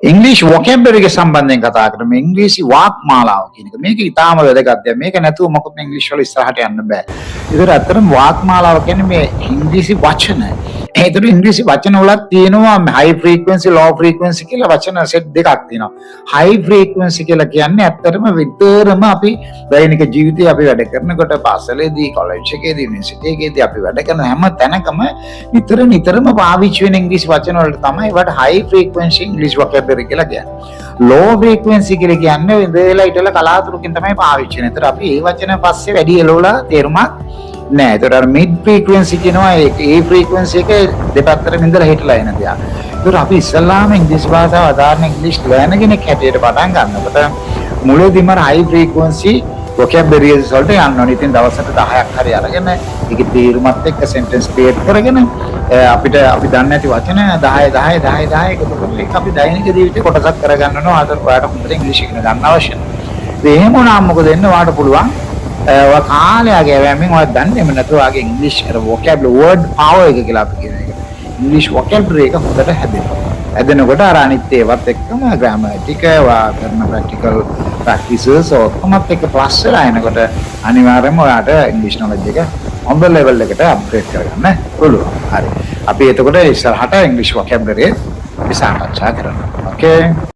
ඉංග්‍රීසි වොකැබුලරි එක සම්බන්ධයෙන් කතා කරමු. ඉංග්‍රීසි වාක් මාලාව කියන එක. මේක ඉතාම වැදගත් දෙයක්. මේක නැතුව මොකද ඉංග්‍රීසි වල ඉස්සරහට යන්න බෑ. ඒතර අතරම වාක් මාලාව කියන්නේ මේ ඉංග්‍රීසි වචන. ඒතර ඉංග්‍රීසි වචන වල තියෙනවා හයි ෆ්‍රීකවන්සි ලෝ ෆ්‍රීකවන්සි කියලා වචන සෙට් දෙකක් තියෙනවා. හයි ෆ්‍රීකවන්සි කියලා කියන්නේ ඇත්තටම විතරම අපි දෛනික ජීවිතේ අපි වැඩ කරනකොට පාසලේදී කොලෙජ් එකේදී යුනිවර්සිටි එකේදී අපි වැඩ කරන හැම තැනකම නිතරම පාවිච්චි වෙන ඉංග්‍රීසි වචන වලට තමයි වට හයි ෆ්‍රීකවන්සි ඉංග්‍රීසි වොකැබුලරි කියලා කියන්නේ. ලෝ ෆ්‍රීකවන්සි කියලා කියන්නේ ඉඳලා හිටලා කලාතුරකින් තමයි පාවිච්චි වෙන්නේ. ඒතර අපි මේ වචන පස්සේ වැඩි එළවලා තේරුමක් නෑ. ඒතර අර මිඩ් ෆ්‍රීකවන්සි කියනවා ඒ ෆ්‍රීකවන්සි එක දෙපැත්තට ඉඳලා හිටලා එන දෙයක්. ඒතර අපි ඉස්සල්ලාම ඉංග්‍රීසි භාෂාව අදාරන ඉංග්‍රීසි ලර්න කෙනෙක් හැටියට පටන් ගන්නකොට මුලදීම හයි ෆ්‍රීකවන්සි vocabularies වලට යන්න ඕනේ. ඉතින් දවසට 10ක් හරි අරගෙන ඒකේ තේරුමත් එක්ක sentence create කරගෙන අපිට අපි දන්නේ නැති වචන 10 එකතු කරලා ඒක අපි දෛනික ජීවිතේ කොටසක් කරගන්න ඕන. ආතර ඔයාලට හොඳට ඉංග්‍රීසි ඉගෙන ගන්න අවශ්‍යයි. ඒ එහෙම වුණාම මොකද වෙන්නේ? ඔයාලට පුළුවන් ඔය කාලයක් යෑමෙන් ඔයා දන්නේම නැතුව ඔයාගේ ඉංග්‍රීසි අර vocabulary word power එක කියලා අපි කියන එක. ඉංග්‍රීසි vocabulary එක හොඳට හැදෙනවා. හැදෙනකොට අර අනිත් ඒවත් එක්කම ග්‍රැමටික ඔයා කරන ප්‍රැක්ටිකල් ප්‍රැක්ටිසස් ඔක්කොමත් එක්ක ප්ලස් වෙලා එනකොට අනිවාර්යයෙන්ම ඔයාට ඉංග්‍රීසි knowledge එක හොඳ ලෙවල් එකට අප්ග්‍රේඩ් කරගන්න පුළුවන්. හරි. අපි එතකොට ඉස්සරහට ඉංග්‍රීසි vocabulary අපි සාකච්ඡා කරනවා. ඕකේ.